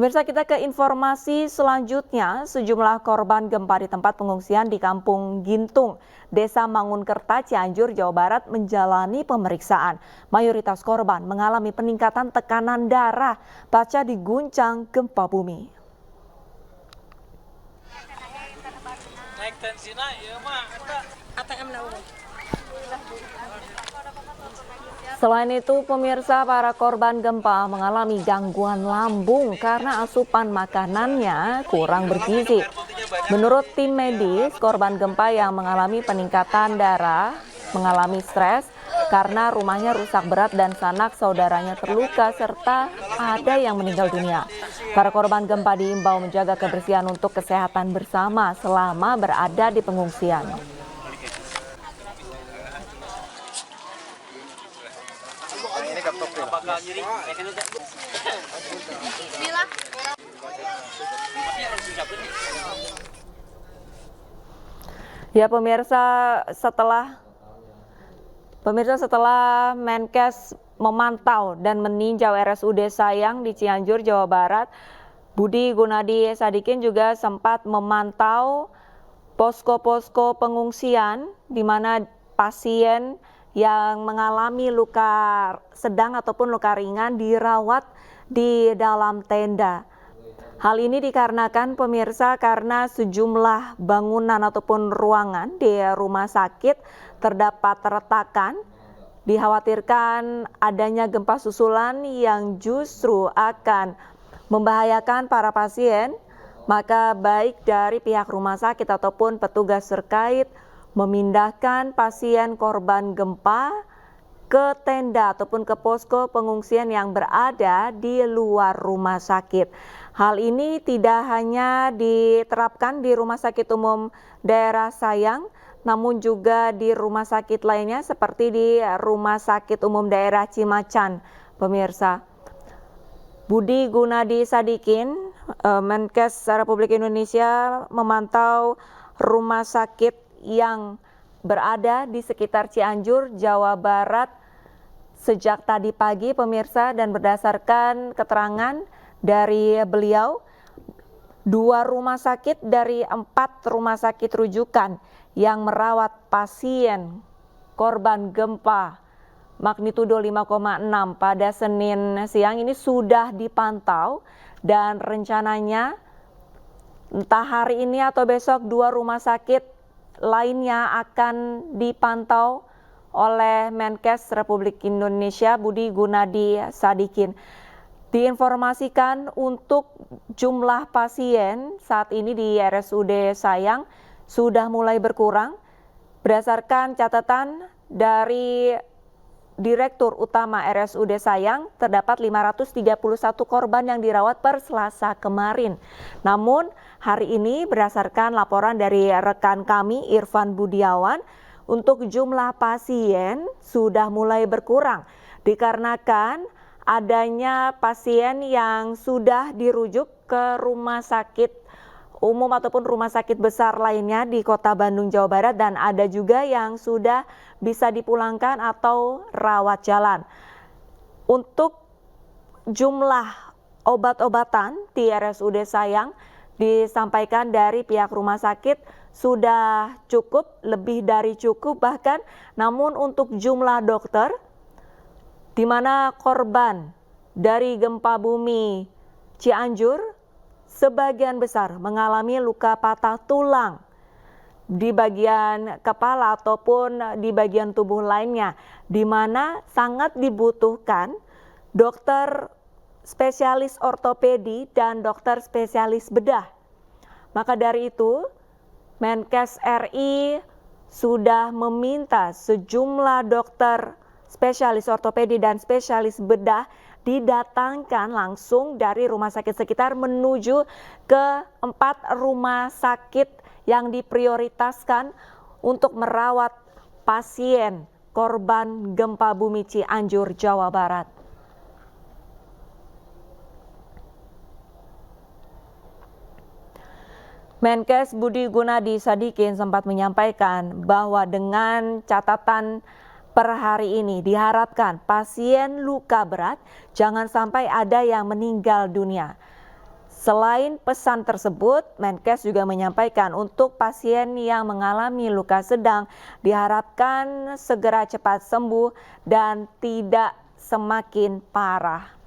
Pemirsa, kita ke informasi selanjutnya. Sejumlah korban gempa di tempat pengungsian di Kampung Gintung, Desa Mangunkerta, Cianjur, Jawa Barat menjalani pemeriksaan. Mayoritas korban mengalami peningkatan tekanan darah pasca diguncang gempa bumi. Naik tensina ya mah ATM Selain itu, pemirsa, para korban gempa mengalami gangguan lambung karena asupan makanannya kurang bergizi. Menurut tim medis, korban gempa yang mengalami peningkatan darah mengalami stres karena rumahnya rusak berat dan sanak saudaranya terluka serta ada yang meninggal dunia. Para korban gempa diimbau menjaga kebersihan untuk kesehatan bersama selama berada di pengungsian. Ya pemirsa, setelah Menkes memantau dan meninjau RSUD Sayang di Cianjur, Jawa Barat, Budi Gunadi Sadikin juga sempat memantau posko-posko pengungsian di mana pasien yang mengalami luka sedang ataupun luka ringan dirawat di dalam tenda. Hal ini dikarenakan pemirsa karena sejumlah bangunan ataupun ruangan di rumah sakit terdapat retakan, dikhawatirkan adanya gempa susulan yang justru akan membahayakan para pasien, maka baik dari pihak rumah sakit ataupun petugas terkait memindahkan pasien korban gempa ke tenda ataupun ke posko pengungsian yang berada di luar rumah sakit. Hal ini tidak hanya diterapkan di Rumah Sakit Umum Daerah Sayang, namun juga di rumah sakit lainnya seperti di Rumah Sakit Umum Daerah Cimacan, pemirsa. Budi Gunadi Sadikin, Menkes Republik Indonesia memantau rumah sakit yang berada di sekitar Cianjur, Jawa Barat sejak tadi pagi, pemirsa, dan berdasarkan keterangan dari beliau, 2 rumah sakit dari 4 rumah sakit rujukan yang merawat pasien korban gempa magnitudo 5,6 pada Senin siang ini sudah dipantau, dan rencananya entah hari ini atau besok 2 rumah sakit lainnya akan dipantau oleh Menkes Republik Indonesia Budi Gunadi Sadikin. Diinformasikan untuk jumlah pasien saat ini di RSUD Sayang sudah mulai berkurang. Berdasarkan catatan dari Direktur Utama RSUD Sayang, terdapat 531 korban yang dirawat per Selasa kemarin. Namun hari ini berdasarkan laporan dari rekan kami Irfan Budiawan, untuk jumlah pasien sudah mulai berkurang dikarenakan adanya pasien yang sudah dirujuk ke rumah sakit umum ataupun rumah sakit besar lainnya di Kota Bandung, Jawa Barat, dan ada juga yang sudah bisa dipulangkan atau rawat jalan. Untuk jumlah obat-obatan di RSUD Sayang disampaikan dari pihak rumah sakit sudah cukup, lebih dari cukup bahkan, namun untuk jumlah dokter di mana korban dari gempa bumi Cianjur sebagian besar mengalami luka patah tulang di bagian kepala ataupun di bagian tubuh lainnya, di mana sangat dibutuhkan dokter spesialis ortopedi dan dokter spesialis bedah. Maka dari itu, Menkes RI sudah meminta sejumlah dokter spesialis ortopedi dan spesialis bedah didatangkan langsung dari rumah sakit sekitar menuju ke 4 rumah sakit yang diprioritaskan untuk merawat pasien korban gempa bumi Cianjur, Jawa Barat. Menkes Budi Gunadi Sadikin sempat menyampaikan bahwa dengan catatan per hari ini diharapkan pasien luka berat jangan sampai ada yang meninggal dunia. Selain pesan tersebut, Menkes juga menyampaikan untuk pasien yang mengalami luka sedang diharapkan segera cepat sembuh dan tidak semakin parah.